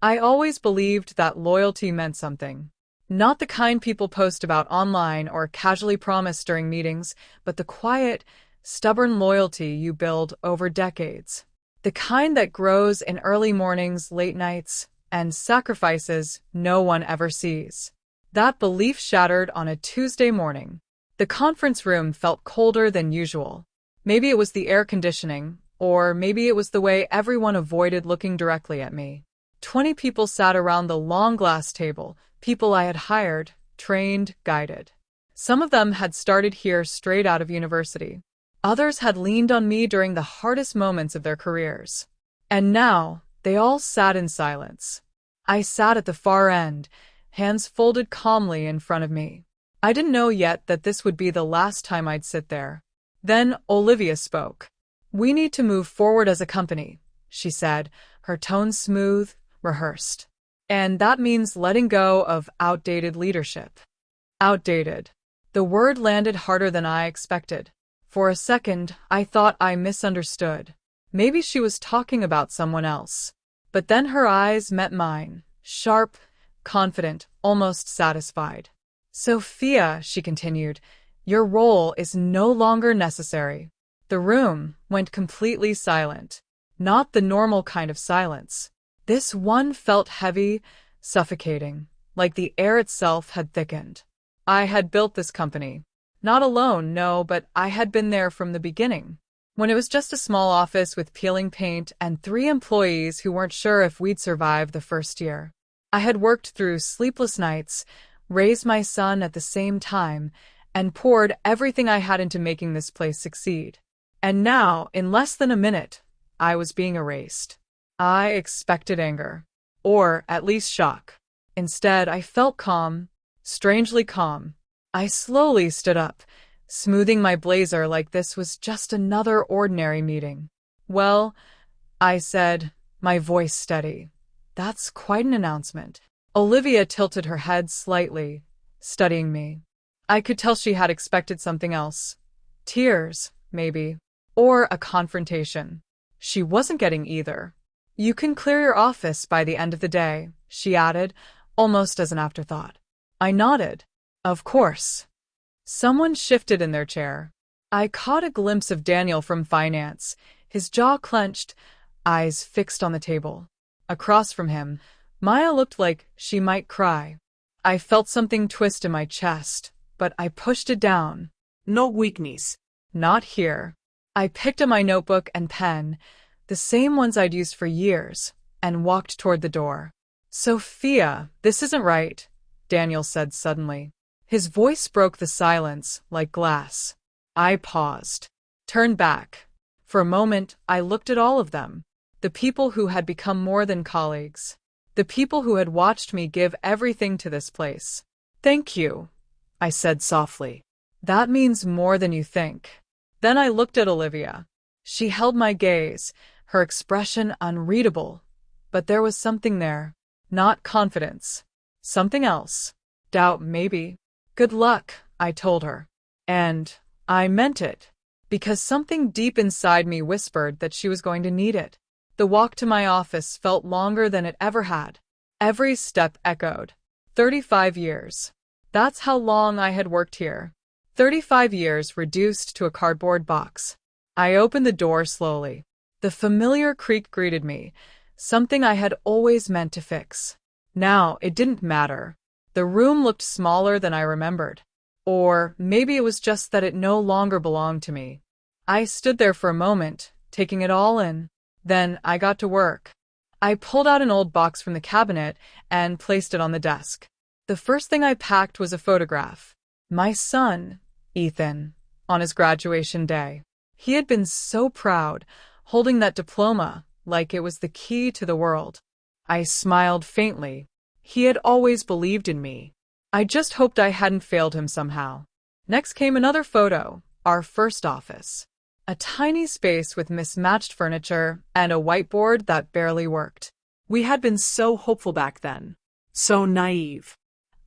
I always believed that loyalty meant something. Not the kind people post about online or casually promise during meetings, but the quiet, stubborn loyalty you build over decades. The kind that grows in early mornings, late nights, and sacrifices no one ever sees. That belief shattered on a Tuesday morning. The conference room felt colder than usual. Maybe it was the air conditioning, or maybe it was the way everyone avoided looking directly at me. 20 people sat around the long glass table, people I had hired, trained, guided. Some of them had started here straight out of university. Others had leaned on me during the hardest moments of their careers. And now, they all sat in silence. I sat at the far end, hands folded calmly in front of me. I didn't know yet that this would be the last time I'd sit there. Then Olivia spoke. "We need to move forward as a company," she said, her tone smooth, rehearsed. "And that means letting go of outdated leadership." Outdated. The word landed harder than I expected. For a second, I thought I misunderstood. Maybe she was talking about someone else. But then her eyes met mine, sharp, confident, almost satisfied. "Sophia," she continued, "your role is no longer necessary." The room went completely silent. Not the normal kind of silence. This one felt heavy, suffocating, like the air itself had thickened. I had built this company. Not alone, no, but I had been there from the beginning. When it was just a small office with peeling paint and 3 employees who weren't sure if we'd survive the first year. I had worked through sleepless nights, raised my son at the same time, and poured everything I had into making this place succeed. And now, in less than a minute, I was being erased. I expected anger. Or at least shock. Instead, I felt calm, strangely calm. I slowly stood up, smoothing my blazer like this was just another ordinary meeting. "Well," I said, my voice steady. "That's quite an announcement." Olivia tilted her head slightly, studying me. I could tell she had expected something else. Tears, maybe. Or a confrontation. She wasn't getting either. "You can clear your office by the end of the day," she added, almost as an afterthought. I nodded. Of course. Someone shifted in their chair. I caught a glimpse of Daniel from finance, his jaw clenched, eyes fixed on the table. Across from him, Maya looked like she might cry. I felt something twist in my chest, but I pushed it down. "No weakness." Not here. I picked up my notebook and pen, the same ones I'd used for years, and walked toward the door. "Sophia, this isn't right," Daniel said suddenly. His voice broke the silence like glass. I paused, turned back. For a moment, I looked at all of them. The people who had become more than colleagues. The people who had watched me give everything to this place. "Thank you," I said softly. "That means more than you think." Then I looked at Olivia. She held my gaze, her expression unreadable. But there was something there. Not confidence. Something else. Doubt, maybe. "Good luck," I told her. And I meant it. Because something deep inside me whispered that she was going to need it. The walk to my office felt longer than it ever had. Every step echoed. 35 years. That's how long I had worked here. 35 years reduced to a cardboard box. I opened the door slowly. The familiar creak greeted me, something I had always meant to fix. Now it didn't matter. The room looked smaller than I remembered. Or maybe it was just that it no longer belonged to me. I stood there for a moment, taking it all in. Then I got to work. I pulled out an old box from the cabinet and placed it on the desk. The first thing I packed was a photograph. My son, Ethan, on his graduation day. He had been so proud, holding that diploma like it was the key to the world. I smiled faintly. He had always believed in me. I just hoped I hadn't failed him somehow. Next came another photo, our first office. A tiny space with mismatched furniture and a whiteboard that barely worked. We had been so hopeful back then. So naive.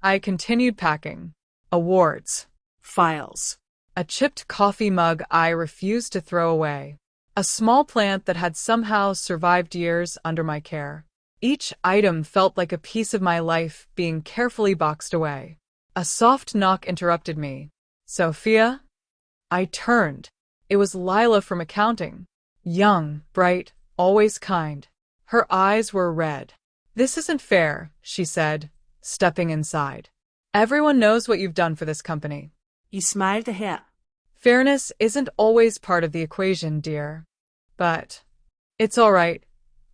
I continued packing. Awards. Files. A chipped coffee mug I refused to throw away. A small plant that had somehow survived years under my care. Each item felt like a piece of my life being carefully boxed away. A soft knock interrupted me. Sophia? I turned. It was Lila from accounting. Young, bright, always kind. Her eyes were red. This isn't fair, she said, stepping inside. Everyone knows what you've done for this company. He smiled ahead. Fairness isn't always part of the equation, dear. But it's all right,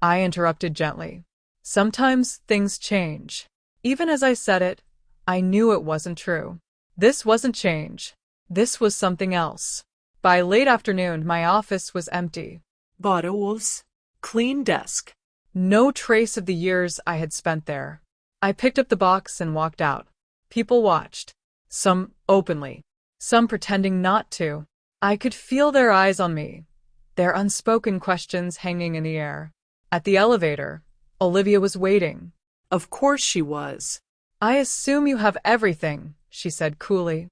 I interrupted gently. Sometimes things change. Even as I said it, I knew it wasn't true. This wasn't change. This was something else. By late afternoon, my office was empty. Bottles. Clean desk. No trace of the years I had spent there. I picked up the box and walked out. People watched. Some openly. Some pretending not to. I could feel their eyes on me, their unspoken questions hanging in the air. At the elevator, Olivia was waiting. Of course she was. I assume you have everything, she said coolly.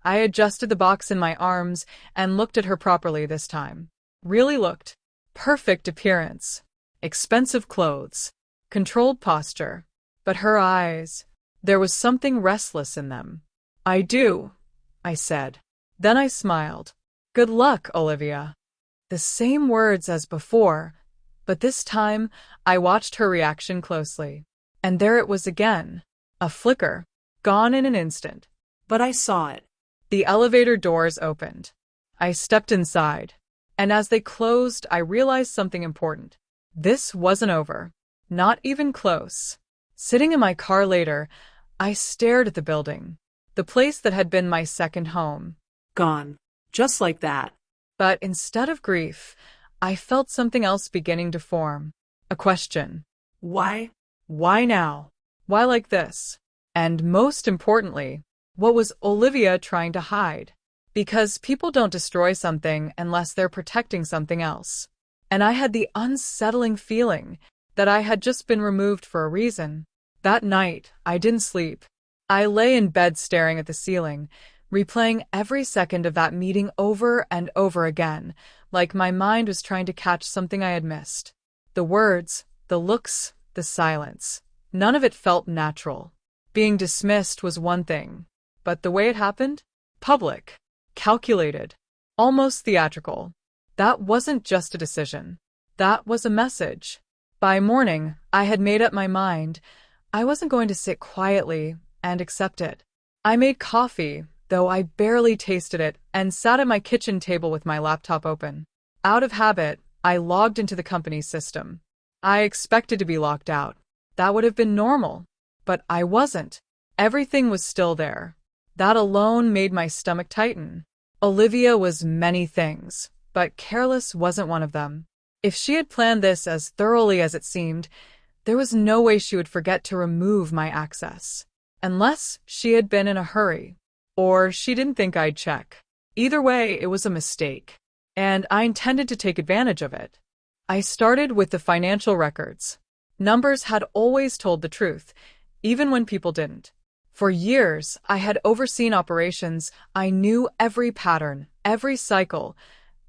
I adjusted the box in my arms and looked at her properly this time. Really looked. Perfect appearance. Expensive clothes. Controlled posture. But her eyes, there was something restless in them. I do, I said. Then I smiled. Good luck, Olivia. The same words as before, but this time I watched her reaction closely. And there it was again. A flicker. Gone in an instant. But I saw it. The elevator doors opened. I stepped inside. And as they closed, I realized something important. This wasn't over. Not even close. Sitting in my car later, I stared at the building. The place that had been my second home. Gone. Just like that. But instead of grief, I felt something else beginning to form. A question. Why? Why now? Why like this? And most importantly, what was Olivia trying to hide? Because people don't destroy something unless they're protecting something else. And I had the unsettling feeling that I had just been removed for a reason. That night, I didn't sleep. I lay in bed staring at the ceiling, replaying every second of that meeting over and over again, like my mind was trying to catch something I had missed. The words, the looks, the silence. None of it felt natural. Being dismissed was one thing, but the way it happened? Public. Calculated. Almost theatrical. That wasn't just a decision. That was a message. By morning, I had made up my mind. I wasn't going to sit quietly and accept it. I made coffee, though I barely tasted it, and sat at my kitchen table with my laptop open. Out of habit, I logged into the company's system. I expected to be locked out. That would have been normal. But I wasn't. Everything was still there. That alone made my stomach tighten. Olivia was many things, but careless wasn't one of them. If she had planned this as thoroughly as it seemed, there was no way she would forget to remove my access. Unless she had been in a hurry. Or she didn't think I'd check. Either way, it was a mistake. And I intended to take advantage of it. I started with the financial records. Numbers had always told the truth, even when people didn't. For years, I had overseen operations. I knew every pattern, every cycle,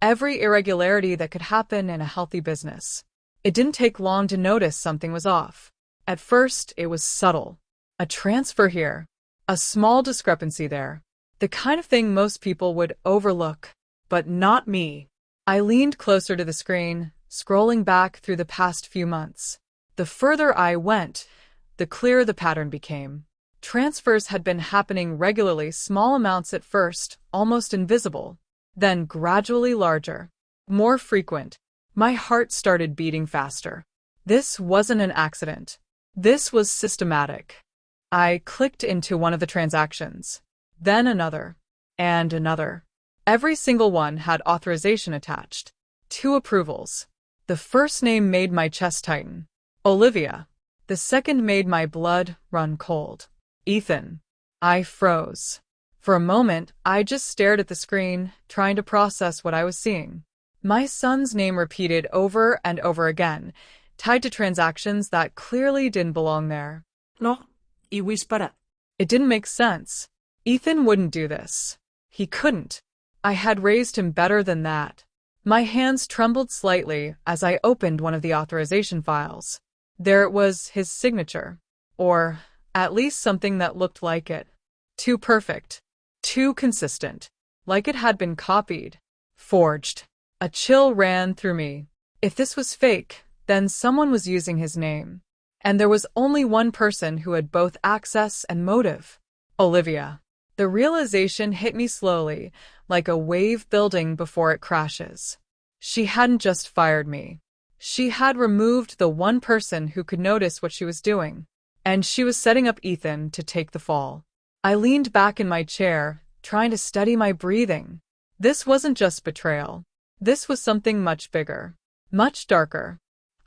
every irregularity that could happen in a healthy business. It didn't take long to notice something was off. At first, it was subtle. A transfer here, a small discrepancy there. The kind of thing most people would overlook, but not me. I leaned closer to the screen, scrolling back through the past few months. The further I went, the clearer the pattern became. Transfers had been happening regularly, small amounts at first, almost invisible, then gradually larger, more frequent. My heart started beating faster. This wasn't an accident. This was systematic. I clicked into one of the transactions, then another, and another. Every single one had authorization attached. 2 approvals. The first name made my chest tighten. Olivia. The second made my blood run cold. Ethan. I froze. For a moment, I just stared at the screen, trying to process what I was seeing. My son's name repeated over and over again, tied to transactions that clearly didn't belong there. No, y whispered. It didn't make sense. Ethan wouldn't do this. He couldn't. I had raised him better than that. My hands trembled slightly as I opened one of the authorization files. There it was, his signature. Or at least something that looked like it. Too perfect. Too consistent. Like it had been copied. Forged. A chill ran through me. If this was fake, then someone was using his name. And there was only one person who had both access and motive. Olivia. The realization hit me slowly, like a wave building before it crashes. She hadn't just fired me. She had removed the one person who could notice what she was doing. And she was setting up Ethan to take the fall. I leaned back in my chair, trying to steady my breathing. This wasn't just betrayal. This was something much bigger. Much darker.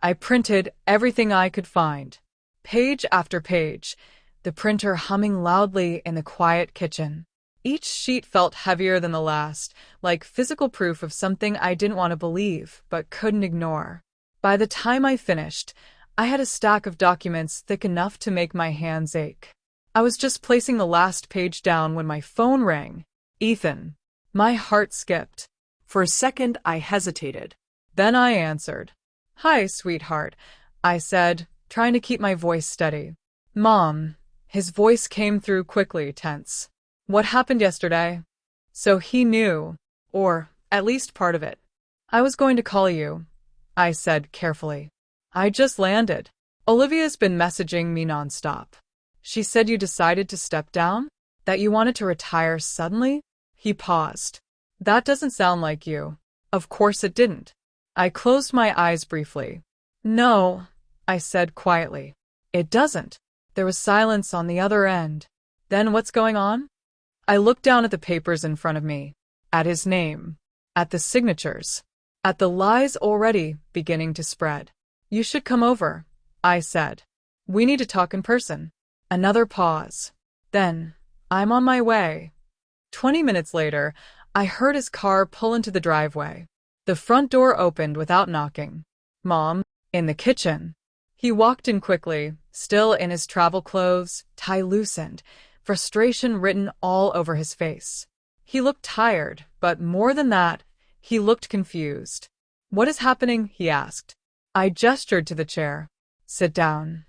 I printed everything I could find. Page after page, the printer humming loudly in the quiet kitchen. Each sheet felt heavier than the last, like physical proof of something I didn't want to believe, but couldn't ignore. By the time I finished, I had a stack of documents thick enough to make my hands ache. I was just placing the last page down when my phone rang. Ethan. My heart skipped. For a second, I hesitated. Then I answered. Hi, sweetheart, I said, trying to keep my voice steady. Mom. His voice came through quickly, tense. What happened yesterday? So he knew, or at least part of it. I was going to call you, I said carefully. I just landed. Olivia's been messaging me nonstop. She said you decided to step down? That you wanted to retire suddenly? He paused. That doesn't sound like you. Of course it didn't. I closed my eyes briefly. No, I said quietly. It doesn't. There was silence on the other end. Then what's going on? I looked down at the papers in front of me. At his name. At the signatures. At the lies already beginning to spread. You should come over, I said. We need to talk in person. Another pause. Then, I'm on my way. 20 minutes later, I heard his car pull into the driveway. The front door opened without knocking. Mom, in the kitchen. He walked in quickly, still in his travel clothes, tie loosened, frustration written all over his face. He looked tired, but more than that, he looked confused. What is happening? He asked. I gestured to the chair. Sit down.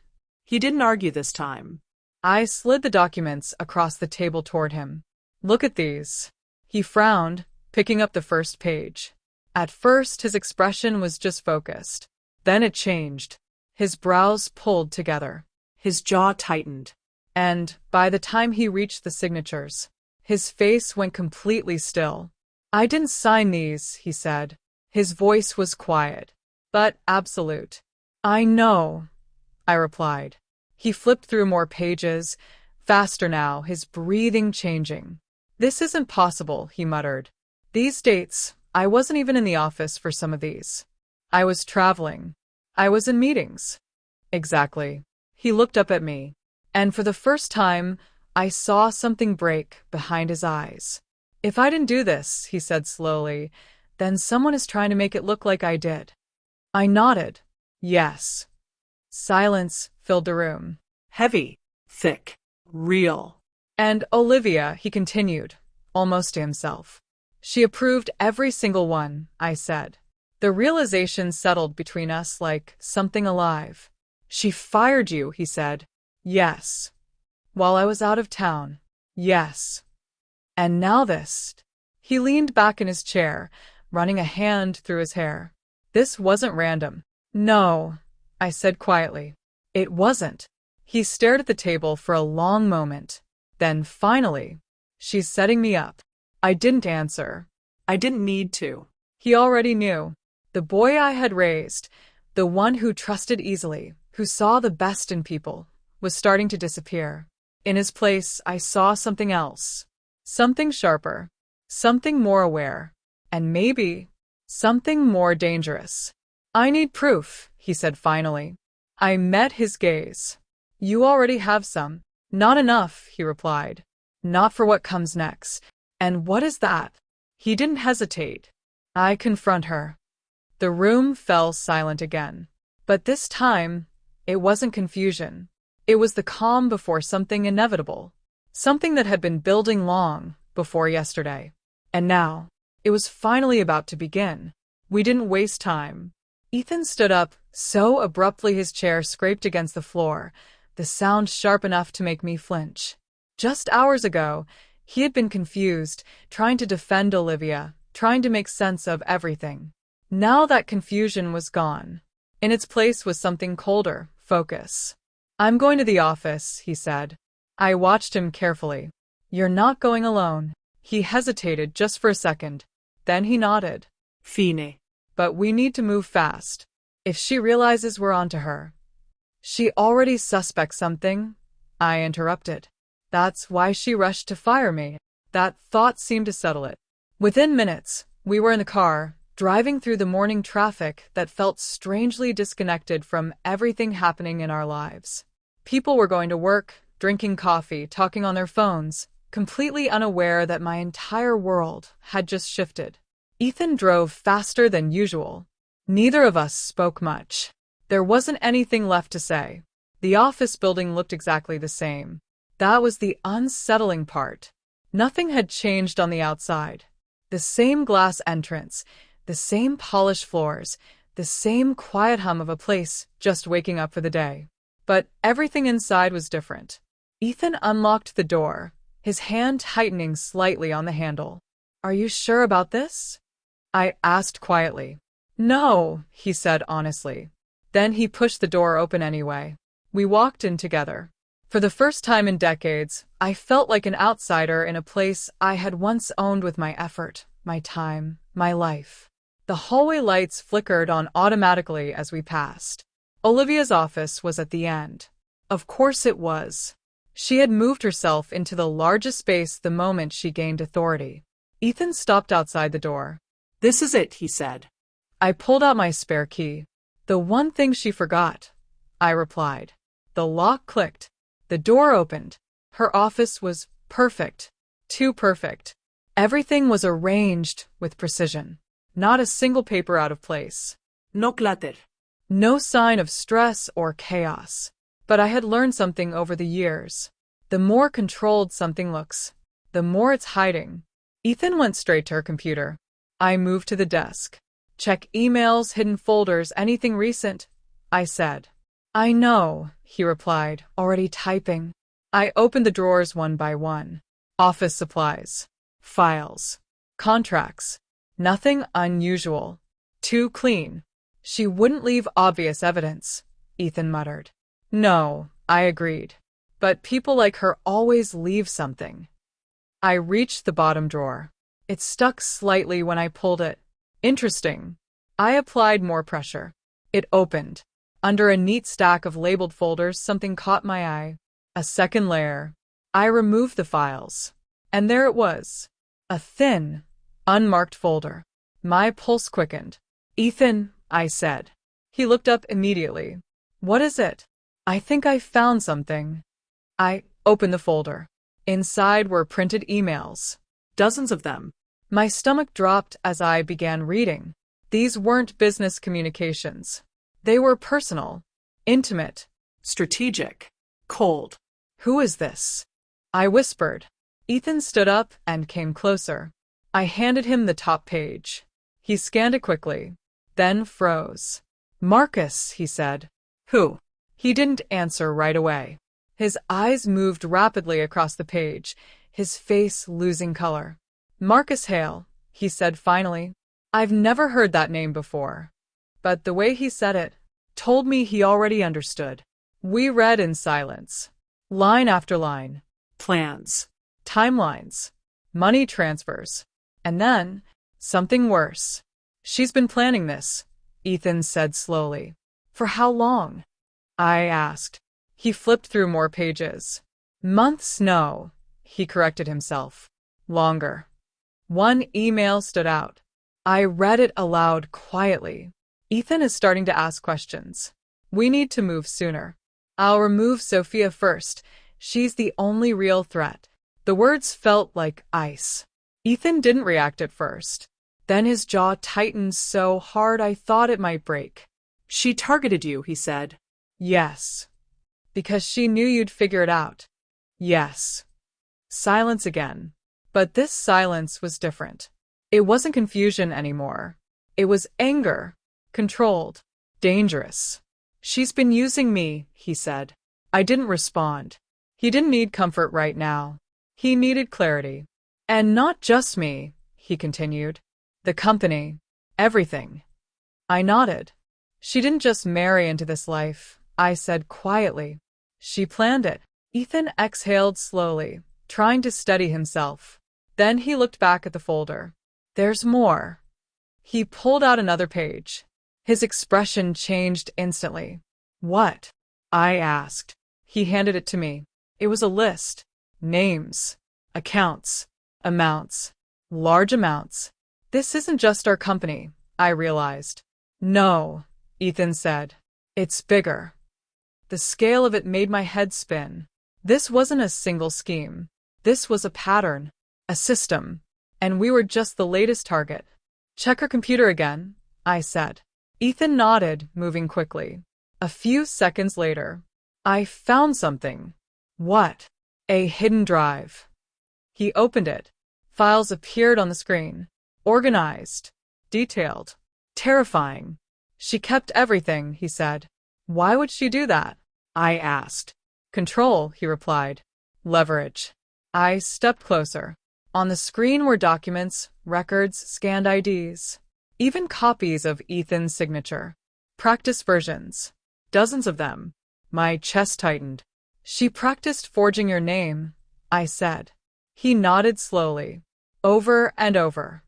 He didn't argue this time. I slid the documents across the table toward him. Look at these. He frowned, picking up the first page. At first, his expression was just focused. Then it changed. His brows pulled together. His jaw tightened. And, by the time he reached the signatures, his face went completely still. I didn't sign these, he said. His voice was quiet, but absolute. I know, I replied. He flipped through more pages, faster now, his breathing changing. This isn't possible, he muttered. These dates, I wasn't even in the office for some of these. I was traveling. I was in meetings. Exactly. He looked up at me, and for the first time, I saw something break behind his eyes. If I didn't do this, he said slowly, then someone is trying to make it look like I did. I nodded. Yes. Silence filled the room. Heavy, thick, real. And Olivia, he continued, almost to himself. She approved every single one, I said. The realization settled between us like something alive. She fired you, he said. Yes. While I was out of town. Yes. And now this. He leaned back in his chair, running a hand through his hair. This wasn't random. No, I said quietly. It wasn't. He stared at the table for a long moment. Then finally, she's setting me up. I didn't answer. I didn't need to. He already knew. The boy I had raised, the one who trusted easily, who saw the best in people, was starting to disappear. In his place, I saw something else. Something sharper. Something more aware. And maybe something more dangerous. I need proof, he said finally. I met his gaze. You already have some. Not enough, he replied. Not for what comes next. And what is that? He didn't hesitate. I confront her. The room fell silent again. But this time, it wasn't confusion. It was the calm before something inevitable. Something that had been building long before yesterday. And now, it was finally about to begin. We didn't waste time. Ethan stood up, so abruptly his chair scraped against the floor, the sound sharp enough to make me flinch. Just hours ago, he had been confused, trying to defend Olivia, trying to make sense of everything. Now that confusion was gone. In its place was something colder, focus. "I'm going to the office," he said. I watched him carefully. "You're not going alone." He hesitated just for a second. Then he nodded. Fine. "But we need to move fast. If she realizes we're onto her." "She already suspects something," I interrupted. "That's why she rushed to fire me." That thought seemed to settle it. Within minutes, we were in the car, driving through the morning traffic that felt strangely disconnected from everything happening in our lives. People were going to work, drinking coffee, talking on their phones, completely unaware that my entire world had just shifted. Ethan drove faster than usual. Neither of us spoke much. There wasn't anything left to say. The office building looked exactly the same. That was the unsettling part. Nothing had changed on the outside. The same glass entrance, the same polished floors, the same quiet hum of a place just waking up for the day. But everything inside was different. Ethan unlocked the door, his hand tightening slightly on the handle. "Are you sure about this?" I asked quietly. "No," he said honestly. Then he pushed the door open anyway. We walked in together. For the first time in decades, I felt like an outsider in a place I had once owned with my effort, my time, my life. The hallway lights flickered on automatically as we passed. Olivia's office was at the end. Of course it was. She had moved herself into the largest space the moment she gained authority. Ethan stopped outside the door. "This is it," he said. I pulled out my spare key. "The one thing she forgot," I replied. The lock clicked. The door opened. Her office was perfect. Too perfect. Everything was arranged with precision. Not a single paper out of place. No clutter. No sign of stress or chaos. But I had learned something over the years. The more controlled something looks, the more it's hiding. Ethan went straight to her computer. I moved to the desk. "Check emails, hidden folders, anything recent," I said. "I know," he replied, already typing. I opened the drawers one by one. Office supplies. Files. Contracts. Nothing unusual. Too clean. "She wouldn't leave obvious evidence," Ethan muttered. "No," I agreed. "But people like her always leave something." I reached the bottom drawer. It stuck slightly when I pulled it. Interesting. I applied more pressure. It opened. Under a neat stack of labeled folders, something caught my eye. A second layer. I removed the files. And there it was. A thin, unmarked folder. My pulse quickened. "Ethan," I said. He looked up immediately. "What is it?" "I think I found something." I opened the folder. Inside were printed emails. Dozens of them. My stomach dropped as I began reading. These weren't business communications. They were personal, intimate. Strategic. Cold. "Who is this?" I whispered. Ethan stood up and came closer. I handed him the top page. He scanned it quickly, then froze. "Marcus," he said. Who? He didn't answer right away. His eyes moved rapidly across the page, his face losing color. "Marcus Hale," he said finally. I've never heard that name before. But the way he said it told me he already understood. We read in silence, line after line. Plans. Timelines. Money transfers. And then, something worse. "She's been planning this," Ethan said slowly. "For how long?" I asked. He flipped through more pages. "Months, no," he corrected himself. "Longer." One email stood out. I read it aloud quietly. "Ethan is starting to ask questions. We need to move sooner. I'll remove Sophia first. She's the only real threat." The words felt like ice. Ethan didn't react at first. Then his jaw tightened so hard I thought it might break. "She targeted you," he said. "Yes." "Because she knew you'd figure it out." "Yes." Silence again. But this silence was different. It wasn't confusion anymore. It was anger. Controlled. Dangerous. She's been using me, he said. I didn't respond. He didn't need comfort right now. He needed clarity. And not just me, he continued. The company. Everything. I nodded. She didn't just marry into this life, I said quietly. She planned it. Ethan exhaled slowly, trying to steady himself. Then he looked back at the folder. There's more. He pulled out another page. His expression changed instantly. What? I asked. He handed it to me. It was a list. Names. Accounts. Amounts. Large amounts. This isn't just our company, I realized. No, Ethan said. It's bigger. The scale of it made my head spin. This wasn't a single scheme. This was a pattern. A system. And we were just the latest target. Check her computer again, I said. Ethan nodded, moving quickly. A few seconds later, I found something. What? A hidden drive. He opened it. Files appeared on the screen. Organized. Detailed. Terrifying. She kept everything, he said. Why would she do that? I asked. Control, he replied. Leverage. I stepped closer. On the screen were documents, records, scanned IDs. Even copies of Ethan's signature. Practice versions. Dozens of them. My chest tightened. She practiced forging your name, I said. He nodded slowly. Over and over.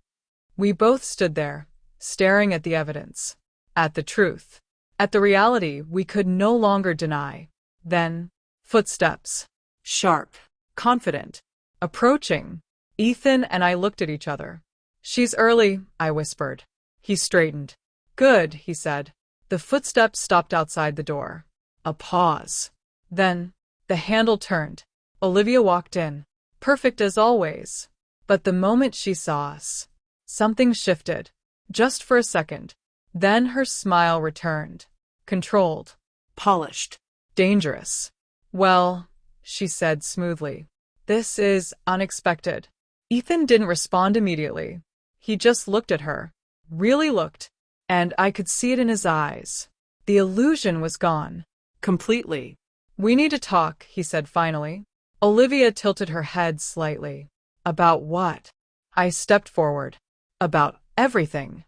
We both stood there, staring at the evidence. At the truth. At the reality we could no longer deny. Then, footsteps. Sharp. Confident. Approaching. Ethan and I looked at each other. She's early, I whispered. He straightened. Good, he said. The footsteps stopped outside the door. A pause. Then, the handle turned. Olivia walked in. Perfect as always. But the moment she saw us, something shifted. Just for a second. Then her smile returned. Controlled. Polished. Dangerous. Well, she said smoothly. This is unexpected. Ethan didn't respond immediately. He just looked at her. Really looked. And I could see it in his eyes. The illusion was gone. Completely. We need to talk, he said finally. Olivia tilted her head slightly. About what? I stepped forward. About everything.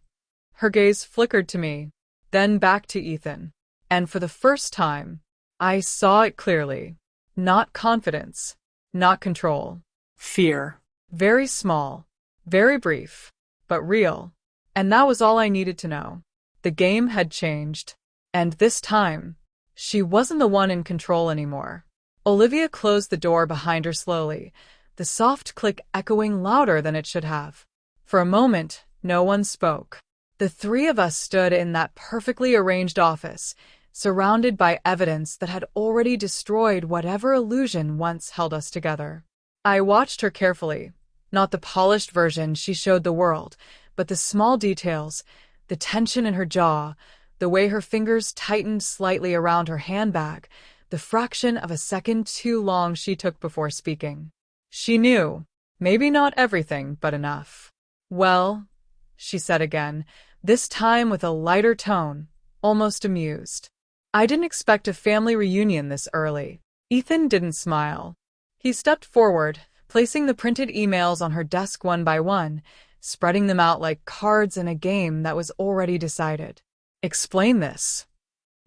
Her gaze flickered to me, then back to Ethan. And for the first time, I saw it clearly. Not confidence. Not control. Fear. Very small. Very brief. But real. And that was all I needed to know. The game had changed. And this time, she wasn't the one in control anymore. Olivia closed the door behind her slowly, the soft click echoing louder than it should have. For a moment, no one spoke. The three of us stood in that perfectly arranged office, surrounded by evidence that had already destroyed whatever illusion once held us together. I watched her carefully, not the polished version she showed the world, but the small details, the tension in her jaw, the way her fingers tightened slightly around her handbag, the fraction of a second too long she took before speaking. She knew, maybe not everything, but enough. Well, she said again, this time with a lighter tone, almost amused. I didn't expect a family reunion this early. Ethan didn't smile. He stepped forward, placing the printed emails on her desk one by one, spreading them out like cards in a game that was already decided. Explain this.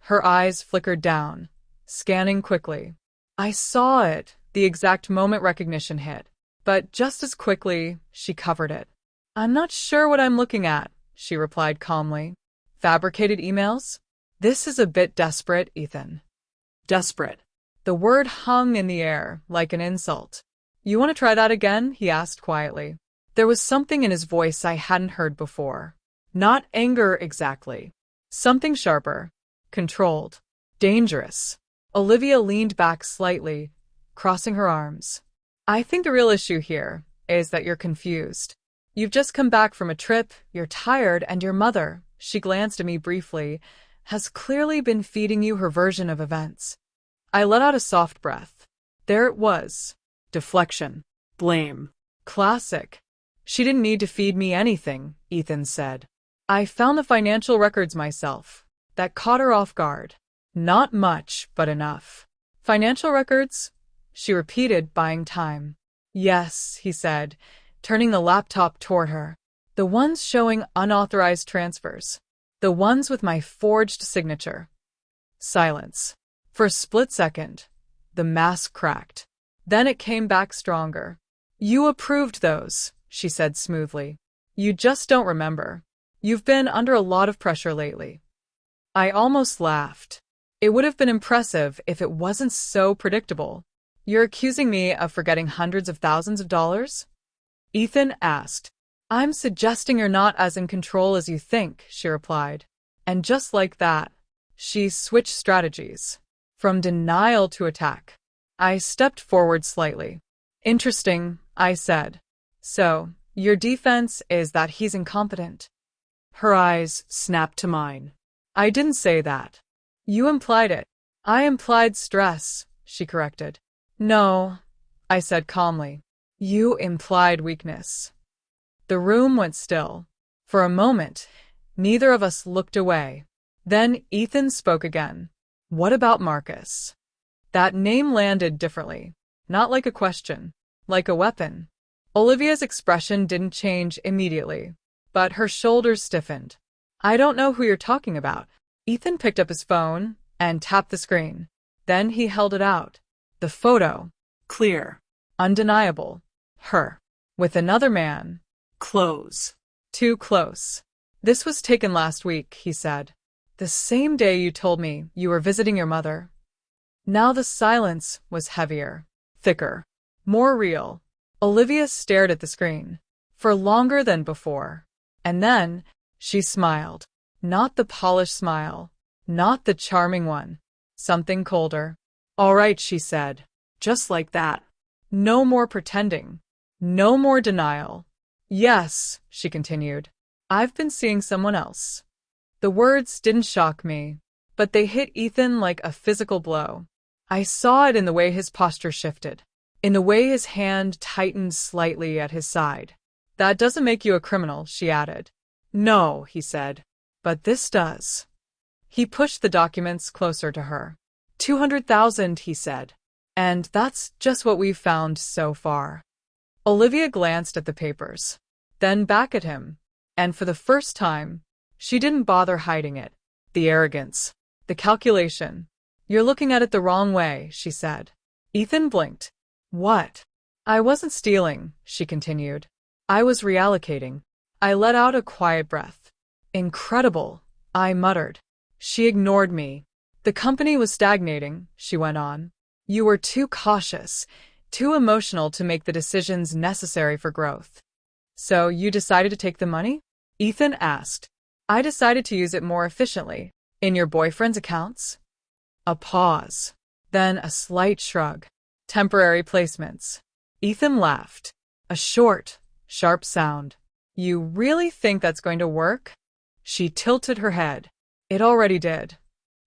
Her eyes flickered down, scanning quickly. I saw it, the exact moment recognition hit. But just as quickly, she covered it. I'm not sure what I'm looking at, she replied calmly. Fabricated emails? This is a bit desperate, Ethan. Desperate. The word hung in the air, like an insult. You want to try that again? He asked quietly. There was something in his voice I hadn't heard before. Not anger exactly. Something sharper. Controlled. Dangerous. Olivia leaned back slightly, crossing her arms. I think the real issue here is that you're confused. You've just come back from a trip, you're tired, and your mother, she glanced at me briefly, has clearly been feeding you her version of events. I let out a soft breath. There it was. Deflection. Blame. Classic. She didn't need to feed me anything, Ethan said. I found the financial records myself. That caught her off guard. Not much, but enough. Financial records? She repeated, buying time. Yes, he said, turning the laptop toward her. The ones showing unauthorized transfers. The ones with my forged signature. Silence. For a split second, the mask cracked. Then it came back stronger. You approved those, she said smoothly. You just don't remember. You've been under a lot of pressure lately. I almost laughed. It would have been impressive if it wasn't so predictable. You're accusing me of forgetting hundreds of thousands of dollars? Ethan asked. I'm suggesting you're not as in control as you think, she replied. And just like that, she switched strategies. From denial to attack. I stepped forward slightly. Interesting, I said. So, your defense is that he's incompetent? Her eyes snapped to mine. I didn't say that. You implied it. I implied stress, she corrected. No, I said calmly. You implied weakness. The room went still. For a moment, neither of us looked away. Then Ethan spoke again. What about Marcus? That name landed differently. Not like a question, like a weapon. Olivia's expression didn't change immediately, but her shoulders stiffened. I don't know who you're talking about. Ethan picked up his phone and tapped the screen. Then he held it out. The photo. Clear. Undeniable. Her. With another man. Close. Too close. This was taken last week, he said. The same day you told me you were visiting your mother. Now the silence was heavier, thicker, more real. Olivia stared at the screen. For longer than before. And then, she smiled. Not the polished smile. Not the charming one. Something colder. All right, she said. Just like that. No more pretending. No more denial. Yes, she continued. I've been seeing someone else. The words didn't shock me, but they hit Ethan like a physical blow. I saw it in the way his posture shifted, in the way his hand tightened slightly at his side. That doesn't make you a criminal, she added. No, he said. But this does. He pushed the documents closer to her. 200,000, he said. And that's just what we've found so far. Olivia glanced at the papers, then back at him, and for the first time, she didn't bother hiding it. The arrogance. The calculation. You're looking at it the wrong way, she said. Ethan blinked. What? I wasn't stealing, she continued. I was reallocating. I let out a quiet breath. Incredible, I muttered. She ignored me. The company was stagnating, she went on. You were too cautious, too emotional to make the decisions necessary for growth. So you decided to take the money? Ethan asked. I decided to use it more efficiently. In your boyfriend's accounts? A pause. Then a slight shrug. Temporary placements. Ethan laughed. A short, sharp sound. You really think that's going to work? She tilted her head. It already did.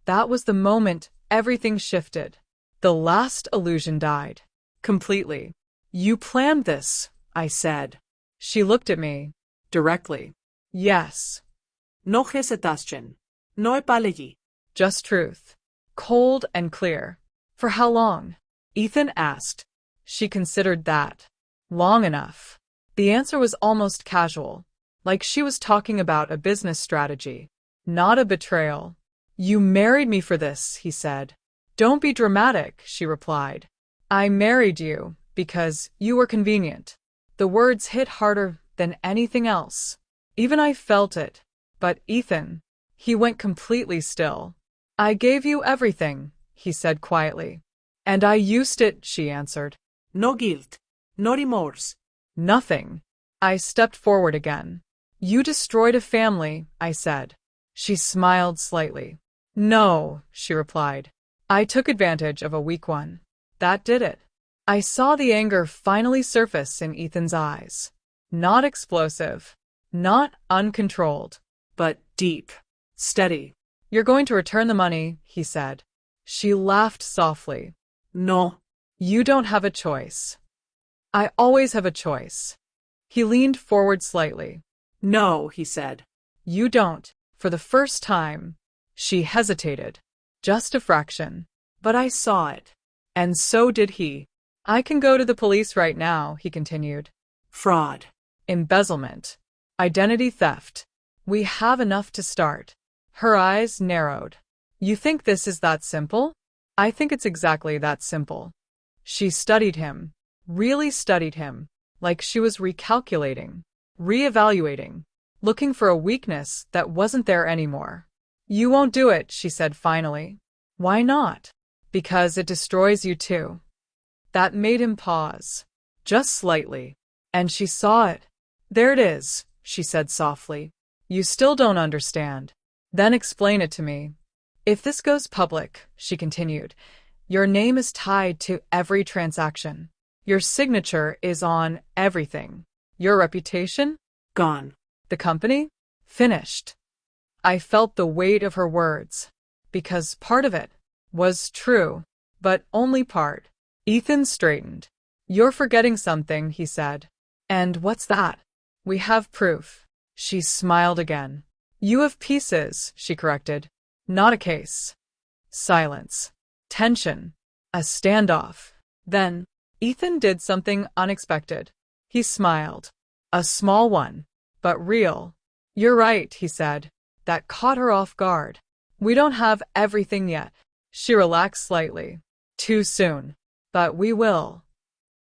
That was the moment everything shifted. The last illusion died. Completely. You planned this, I said. She looked at me. Directly. Yes. No hesitación. No apology. Just truth. Cold and clear. For how long? Ethan asked. She considered that. Long enough. The answer was almost casual, like she was talking about a business strategy, not a betrayal. You married me for this, he said. Don't be dramatic, she replied. I married you because you were convenient. The words hit harder than anything else. Even I felt it. But Ethan, he went completely still. I gave you everything, he said quietly. And I used it, she answered. No guilt. No remorse. Nothing. I stepped forward again. You destroyed a family, I said. She smiled slightly. No, she replied. I took advantage of a weak one. That did it. I saw the anger finally surface in Ethan's eyes. Not explosive. Not uncontrolled. But deep. Steady. You're going to return the money, he said. She laughed softly. No. You don't have a choice. I always have a choice. He leaned forward slightly. No, he said. You don't. For the first time. She hesitated. Just a fraction. But I saw it. And so did he. I can go to the police right now, he continued. Fraud. Embezzlement. Identity theft. We have enough to start. Her eyes narrowed. You think this is that simple? I think it's exactly that simple. She studied him. Really studied him. Like she was recalculating. Reevaluating. Looking for a weakness that wasn't there anymore. You won't do it, she said finally. Why not? Because it destroys you too. That made him pause. Just slightly. And she saw it. There it is, she said softly. You still don't understand. Then explain it to me. If this goes public, she continued, your name is tied to every transaction. Your signature is on everything. Your reputation? Gone. The company? Finished. I felt the weight of her words. Because part of it was true, but only part. Ethan straightened. You're forgetting something, he said. And what's that? We have proof. She smiled again. You have pieces, she corrected. Not a case. Silence. Tension. A standoff. Then, Ethan did something unexpected. He smiled. A small one, but real. You're right, he said. That caught her off guard. We don't have everything yet. She relaxed slightly. Too soon. But we will.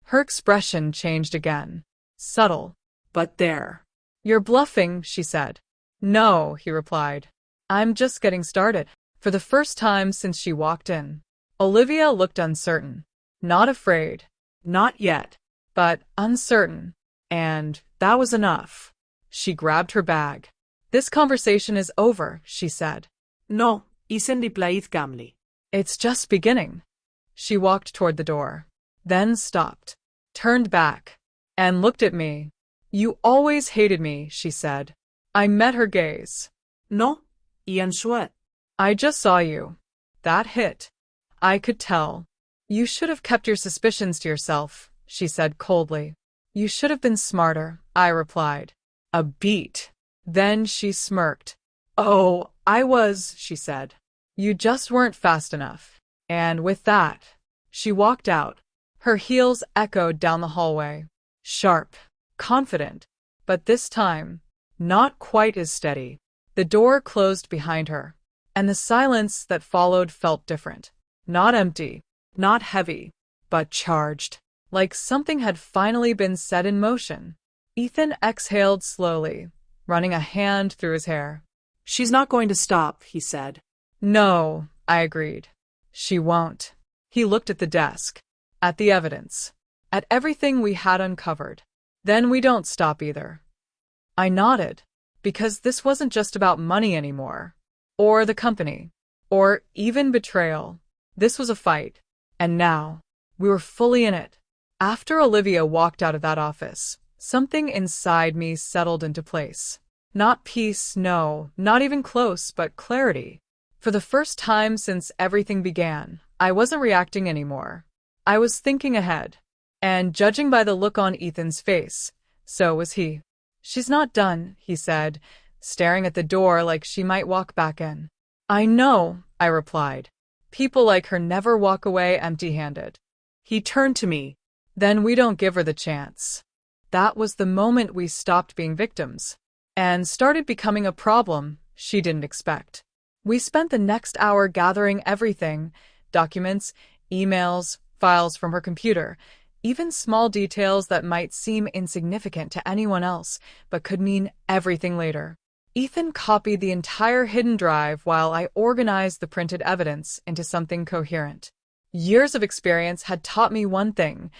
Her expression changed again. Subtle. But there. You're bluffing, she said. No, he replied. I'm just getting started. For the first time since she walked in. Olivia looked uncertain. Not afraid. Not yet. But uncertain. And that was enough. She grabbed her bag. This conversation is over, she said. No, isen di plaid gamli. It's just beginning. She walked toward the door. Then stopped. Turned back. And looked at me. You always hated me, she said. I met her gaze. No, Ian Sweat. I just saw you. That hit. I could tell. You should have kept your suspicions to yourself, she said coldly. You should have been smarter, I replied. A beat. Then she smirked. Oh, I was, she said. You just weren't fast enough. And with that, she walked out. Her heels echoed down the hallway. Sharp. Confident. But this time, not quite as steady. The door closed behind her. And the silence that followed felt different. Not empty. Not heavy. But charged. Like something had finally been set in motion. Ethan exhaled slowly, running a hand through his hair. She's not going to stop, he said. No, I agreed. She won't. He looked at the desk. At the evidence. At everything we had uncovered. Then we don't stop either. I nodded. Because this wasn't just about money anymore. Or the company. Or even betrayal. This was a fight. And now, we were fully in it. After Olivia walked out of that office, something inside me settled into place. Not peace, no, not even close, but clarity. For the first time since everything began, I wasn't reacting anymore. I was thinking ahead. And judging by the look on Ethan's face, so was he. She's not done, he said, staring at the door like she might walk back in. I know, I replied. People like her never walk away empty-handed. He turned to me. Then we don't give her the chance. That was the moment we stopped being victims. And started becoming a problem she didn't expect. We spent the next hour gathering everything, documents, emails, files from her computer, even small details that might seem insignificant to anyone else, but could mean everything later. Ethan copied the entire hidden drive while I organized the printed evidence into something coherent. Years of experience had taught me one thing: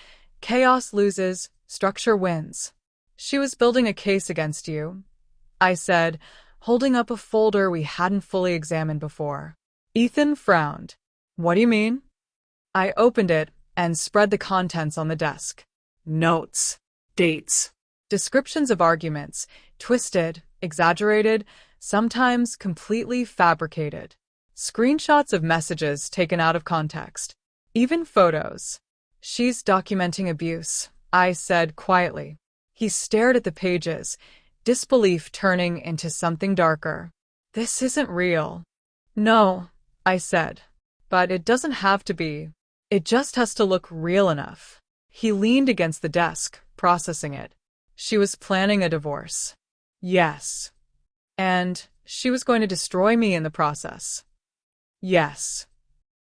chaos loses, structure wins. She was building a case against you, I said, holding up a folder we hadn't fully examined before. Ethan frowned. What do you mean? I opened it and spread the contents on the desk. Notes. Dates. Descriptions of arguments, twisted, exaggerated, sometimes completely fabricated. Screenshots of messages taken out of context. Even photos. She's documenting abuse, I said quietly. He stared at the pages, disbelief turning into something darker. This isn't real. No, I said. But it doesn't have to be. It just has to look real enough. He leaned against the desk, processing it. She was planning a divorce. Yes. And she was going to destroy me in the process. Yes.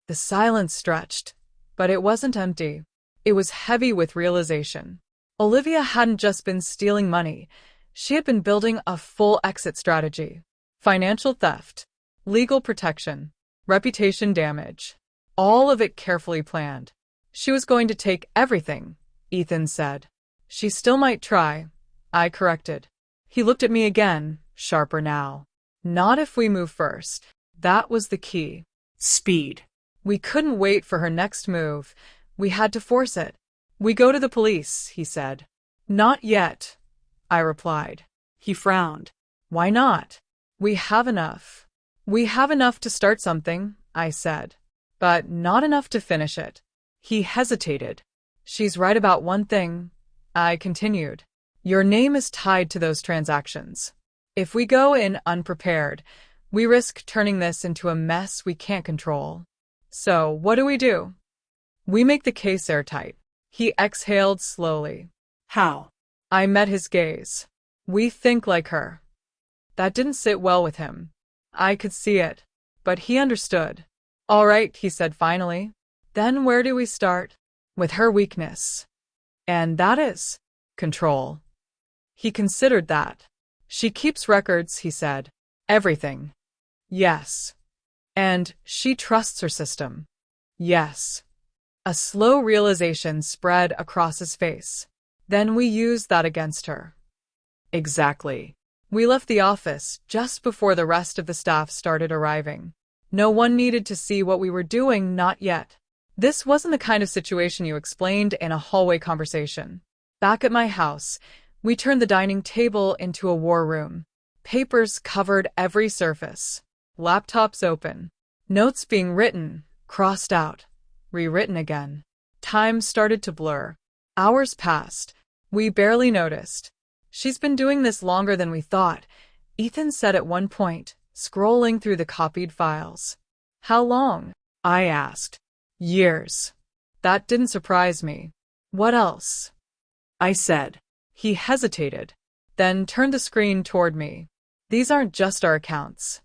The silence stretched, but it wasn't empty. It was heavy with realization. Olivia hadn't just been stealing money. She had been building a full exit strategy. Financial theft, legal protection, reputation damage. All of it carefully planned. She was going to take everything, Ethan said. She still might try, I corrected. He looked at me again, sharper now. Not if we move first. That was the key. Speed. We couldn't wait for her next move. We had to force it. We go to the police, he said. Not yet, I replied. He frowned. Why not? We have enough. We have enough to start something, I said. But not enough to finish it. He hesitated. She's right about one thing, I continued. Your name is tied to those transactions. If we go in unprepared, we risk turning this into a mess we can't control. So, what do? We make the case airtight. He exhaled slowly. How? I met his gaze. We think like her. That didn't sit well with him. I could see it. But he understood. All right, he said finally. Then where do we start? With her weakness. And that is control. He considered that. She keeps records, he said. Everything. Yes. And she trusts her system. Yes. A slow realization spread across his face. Then we use that against her. Exactly. We left the office just before the rest of the staff started arriving. No one needed to see what we were doing, not yet. This wasn't the kind of situation you explained in a hallway conversation. Back at my house, we turned the dining table into a war room. Papers covered every surface. Laptops open. Notes being written, crossed out, rewritten again. Time started to blur. Hours passed. We barely noticed. She's been doing this longer than we thought, Ethan said at one point, scrolling through the copied files. How long? I asked. Years. That didn't surprise me. What else? I said. He hesitated, then turned the screen toward me. These aren't just our accounts.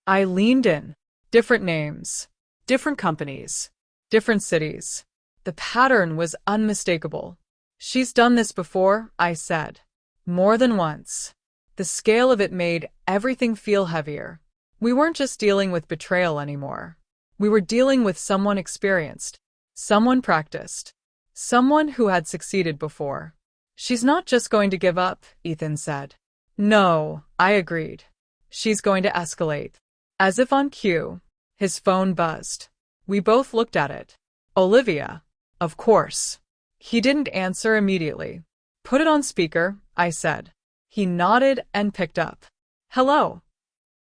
I leaned in. Different names, different companies, different cities. The pattern was unmistakable. She's done this before, I said. More than once. The scale of it made everything feel heavier. We weren't just dealing with betrayal anymore. We were dealing with someone experienced, someone practiced, someone who had succeeded before. She's not just going to give up, Ethan said. No, I agreed. She's going to escalate. As if on cue, his phone buzzed. We both looked at it. Olivia. Of course. He didn't answer immediately. Put it on speaker, I said. He nodded and picked up. Hello.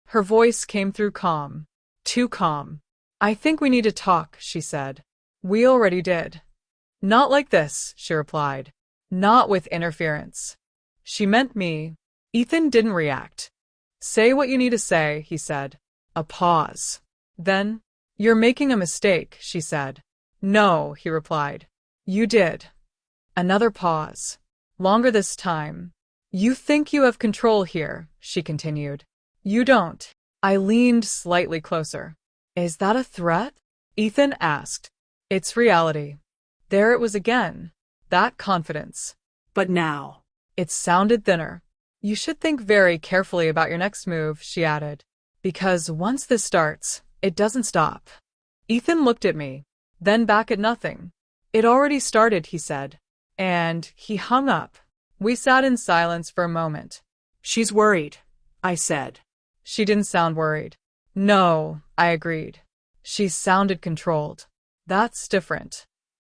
Her voice came through calm. Too calm. I think we need to talk, she said. We already did. Not like this, she replied. Not with interference. She meant me. Ethan didn't react. Say what you need to say, he said. A pause. Then, you're making a mistake, she said. No, he replied. You did. Another pause. Longer this time. You think you have control here, she continued. You don't. I leaned slightly closer. Is that a threat? Ethan asked. It's reality. There it was again. That confidence. But now. It sounded thinner. You should think very carefully about your next move, she added. Because once this starts, it doesn't stop. Ethan looked at me, then back at nothing. It already started, he said. And he hung up. We sat in silence for a moment. She's worried, I said. She didn't sound worried. No, I agreed. She sounded controlled. That's different.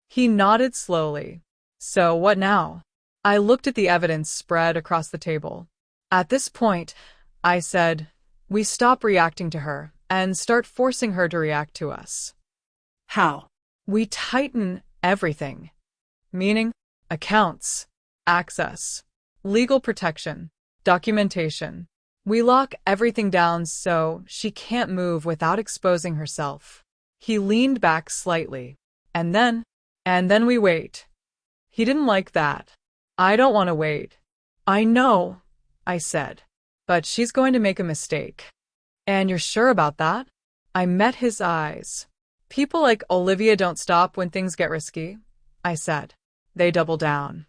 He nodded slowly. So what now? I looked at the evidence spread across the table. At this point, I said, we stop reacting to her and start forcing her to react to us. How? We tighten everything. Meaning, accounts, access, legal protection. Documentation. We lock everything down so she can't move without exposing herself. He leaned back slightly. And then we wait. He didn't like that. I don't want to wait. I know, I said. But she's going to make a mistake. And you're sure about that? I met his eyes. People like Olivia don't stop when things get risky, I said. They double down.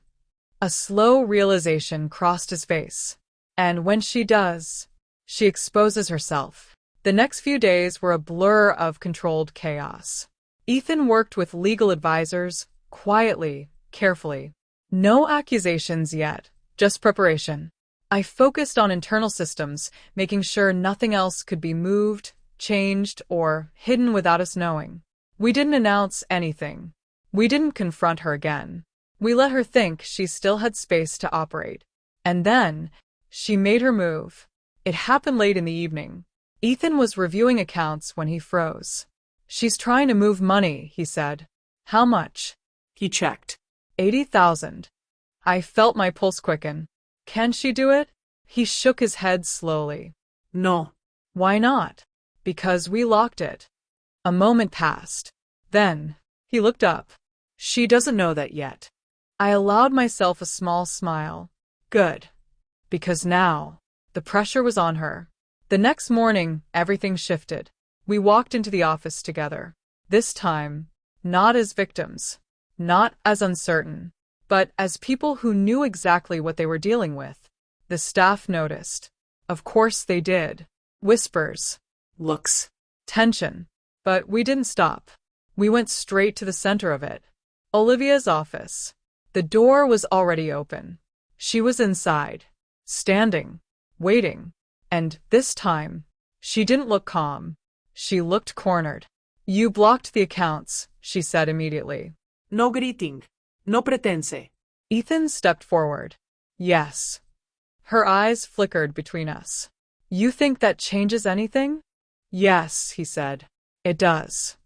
A slow realization crossed his face. And when she does, she exposes herself. The next few days were a blur of controlled chaos. Ethan worked with legal advisors, quietly, carefully. No accusations yet, just preparation. I focused on internal systems, making sure nothing else could be moved, changed, or hidden without us knowing. We didn't announce anything. We didn't confront her again. We let her think she still had space to operate. And then, she made her move. It happened late in the evening. Ethan was reviewing accounts when he froze. She's trying to move money, he said. How much? He checked. 80,000. I felt my pulse quicken. Can she do it? He shook his head slowly. No. Why not? Because we locked it. A moment passed. Then, he looked up. She doesn't know that yet. I allowed myself a small smile. Good. Because now, the pressure was on her. The next morning, everything shifted. We walked into the office together. This time, not as victims, not as uncertain, but as people who knew exactly what they were dealing with. The staff noticed. Of course they did. Whispers. Looks. Tension. But we didn't stop. We went straight to the center of it. Olivia's office. The door was already open. She was inside, standing, waiting. And this time, she didn't look calm. She looked cornered. You blocked the accounts, she said immediately. No greeting. No pretense. Ethan stepped forward. Yes. Her eyes flickered between us. You think that changes anything? Yes, he said. It does.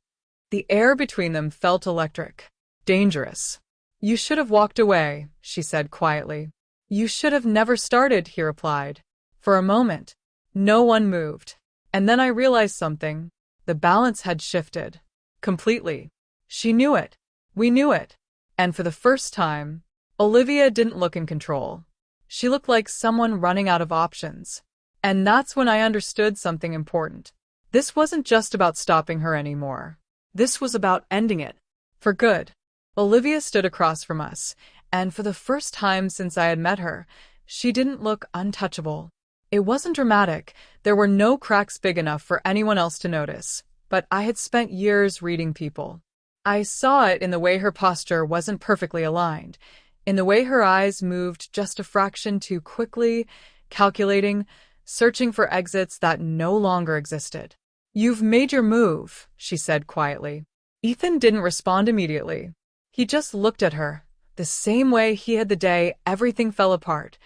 The air between them felt electric. Dangerous. You should have walked away, she said quietly. You should have never started, he replied. For a moment, no one moved. And then I realized something. The balance had shifted. Completely. She knew it. We knew it. And for the first time, Olivia didn't look in control. She looked like someone running out of options. And that's when I understood something important. This wasn't just about stopping her anymore. This was about ending it. For good. Olivia stood across from us, and for the first time since I had met her, she didn't look untouchable. It wasn't dramatic. There were no cracks big enough for anyone else to notice. But I had spent years reading people. I saw it in the way her posture wasn't perfectly aligned, in the way her eyes moved just a fraction too quickly, calculating, searching for exits that no longer existed. You've made your move, she said quietly. Ethan didn't respond immediately. He just looked at her, the same way he had the day everything fell apart,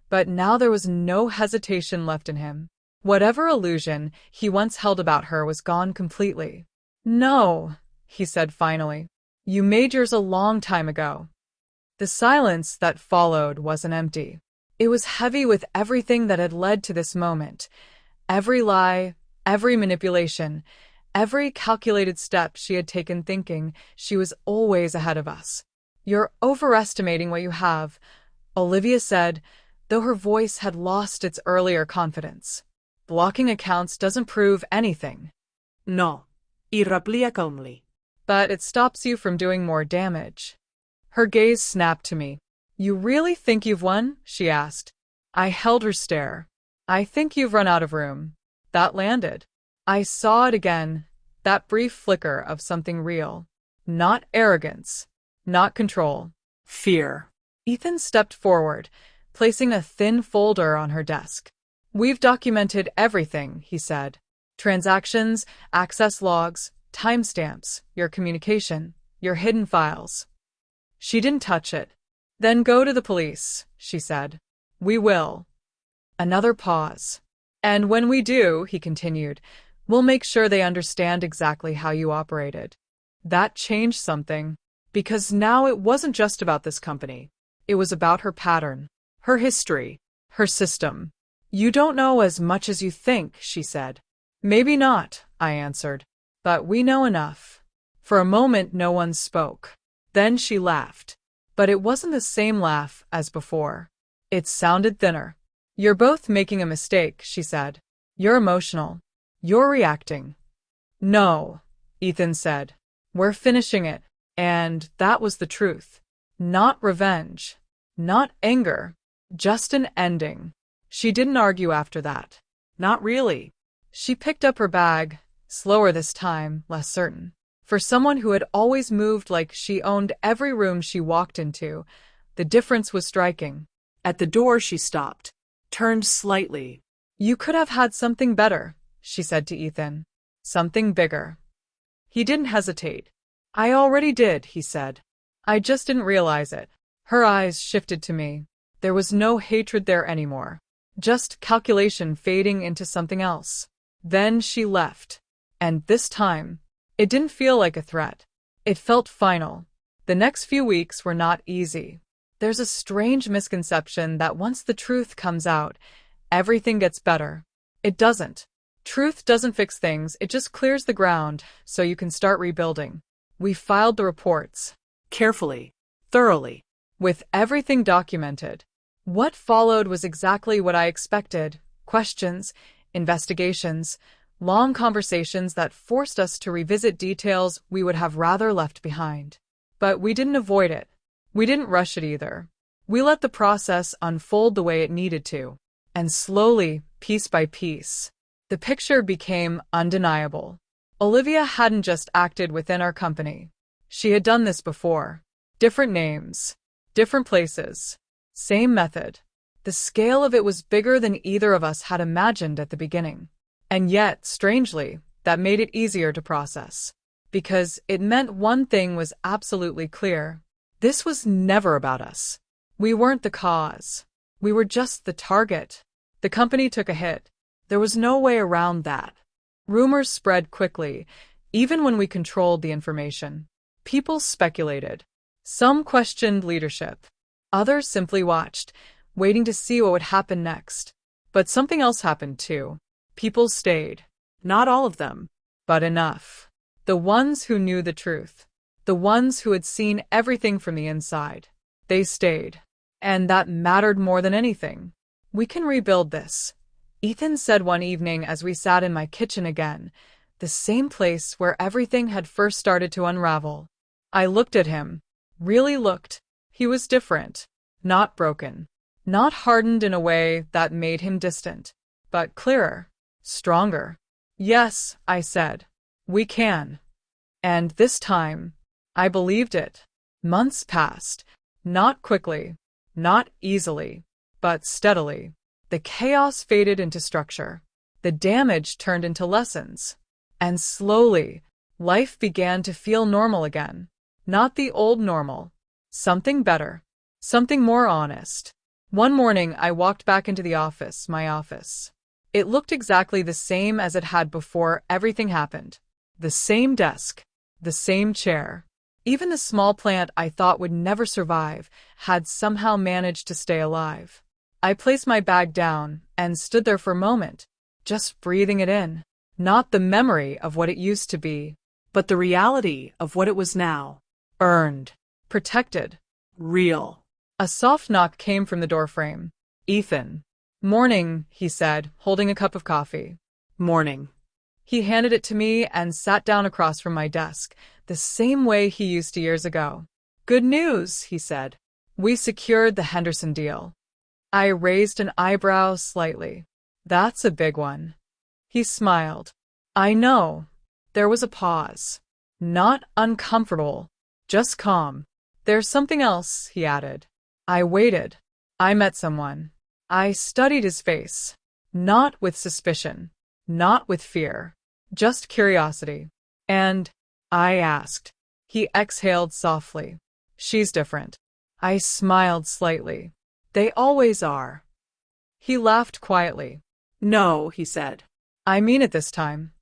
but now there was no hesitation left in him. Whatever illusion he once held about her was gone completely. No, he said finally. You made yours a long time ago. The silence that followed wasn't empty. It was heavy with everything that had led to this moment. Every lie, every manipulation, every calculated step she had taken thinking she was always ahead of us. You're overestimating what you have, Olivia said, though her voice had lost its earlier confidence. Blocking accounts doesn't prove anything. No. Y replica calmly. But it stops you from doing more damage. Her gaze snapped to me. You really think you've won? She asked. I held her stare. I think you've run out of room. That landed. I saw it again, that brief flicker of something real. Not arrogance. Not control. Fear. Ethan stepped forward, placing a thin folder on her desk. We've documented everything, he said. Transactions, access logs, timestamps, your communication, your hidden files. She didn't touch it. Then go to the police, she said. We will. Another pause. And when we do, he continued, we'll make sure they understand exactly how you operated. That changed something. Because now it wasn't just about this company. It was about her pattern, her history, her system. You don't know as much as you think, she said. Maybe not, I answered. But we know enough. For a moment, no one spoke. Then she laughed. But it wasn't the same laugh as before. It sounded thinner. You're both making a mistake, she said. You're emotional. You're reacting. No, Ethan said. We're finishing it. And that was the truth. Not revenge. Not anger. Just an ending. She didn't argue after that. Not really. She picked up her bag, slower this time, less certain. For someone who had always moved like she owned every room she walked into, the difference was striking. At the door she stopped, turned slightly. You could have had something better, she said to Ethan. Something bigger. He didn't hesitate. I already did, he said. I just didn't realize it. Her eyes shifted to me. There was no hatred there anymore. Just calculation fading into something else. Then she left. And this time, it didn't feel like a threat. It felt final. The next few weeks were not easy. There's a strange misconception that once the truth comes out, everything gets better. It doesn't. Truth doesn't fix things, it just clears the ground so you can start rebuilding. We filed the reports. Carefully. Thoroughly. With everything documented. What followed was exactly what I expected. Questions, investigations, long conversations that forced us to revisit details we would have rather left behind. But we didn't avoid it. We didn't rush it either. We let the process unfold the way it needed to. And slowly, piece by piece, the picture became undeniable. Olivia hadn't just acted within our company. She had done this before. Different names, different places, same method. The scale of it was bigger than either of us had imagined at the beginning. And yet, strangely, that made it easier to process. Because it meant one thing was absolutely clear. This was never about us. We weren't the cause. We were just the target. The company took a hit. There was no way around that. Rumors spread quickly, even when we controlled the information. People speculated. Some questioned leadership. Others simply watched, waiting to see what would happen next. But something else happened too. People stayed. Not all of them. But enough. The ones who knew the truth. The ones who had seen everything from the inside. They stayed. And that mattered more than anything. We can rebuild this, Ethan said one evening as we sat in my kitchen again, the same place where everything had first started to unravel. I looked at him. Really looked. He was different. Not broken. Not hardened in a way that made him distant. But clearer. Stronger. Yes, I said. We can. And this time, I believed it. Months passed. Not quickly. Not easily. But steadily. The chaos faded into structure. The damage turned into lessons. And slowly, life began to feel normal again. Not the old normal. Something better. Something more honest. One morning, I walked back into the office, my office. It looked exactly the same as it had before everything happened. The same desk. The same chair. Even the small plant I thought would never survive had somehow managed to stay alive. I placed my bag down and stood there for a moment, just breathing it in. Not the memory of what it used to be, but the reality of what it was now. Earned. Protected. Real. A soft knock came from the doorframe. Ethan. Morning, he said, holding a cup of coffee. Morning. He handed it to me and sat down across from my desk, the same way he used to years ago. Good news, he said. We secured the Henderson deal. I raised an eyebrow slightly. That's a big one. He smiled. I know. There was a pause. Not uncomfortable, just calm. There's something else, he added. I waited. I met someone. I studied his face. Not with suspicion. Not with fear. Just curiosity. And I asked. He exhaled softly. She's different. I smiled slightly. They always are. He laughed quietly. No, he said. I mean it this time.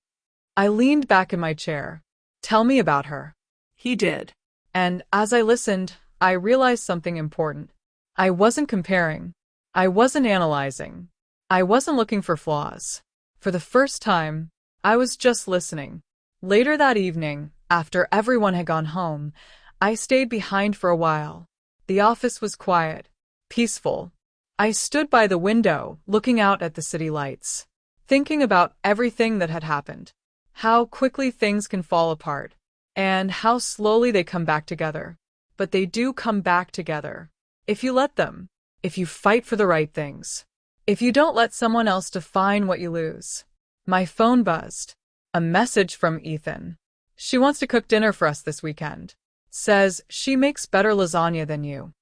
I leaned back in my chair. Tell me about her. He did. And as I listened, I realized something important. I wasn't comparing. I wasn't analyzing. I wasn't looking for flaws. For the first time, I was just listening. Later that evening, after everyone had gone home, I stayed behind for a while. The office was quiet, peaceful. I stood by the window, looking out at the city lights, thinking about everything that had happened, how quickly things can fall apart, and how slowly they come back together. But they do come back together. If you let them, if you fight for the right things, if you don't let someone else define what you lose. My phone buzzed. A message from Ethan. She wants to cook dinner for us this weekend. Says she makes better lasagna than you.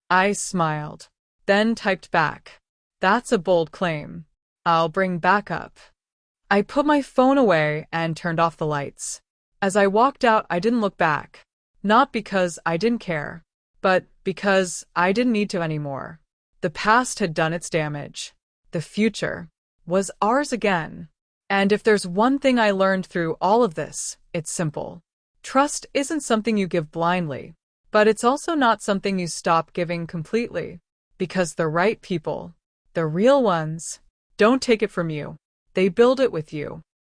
I smiled, then typed back. That's a bold claim. I'll bring backup. I put my phone away and turned off the lights. As I walked out, I didn't look back. Not because I didn't care, but because I didn't need to anymore. The past had done its damage. The future was ours again. And if there's one thing I learned through all of this, it's simple. Trust isn't something you give blindly, but it's also not something you stop giving completely. Because the right people, the real ones, don't take it from you. They build it with you.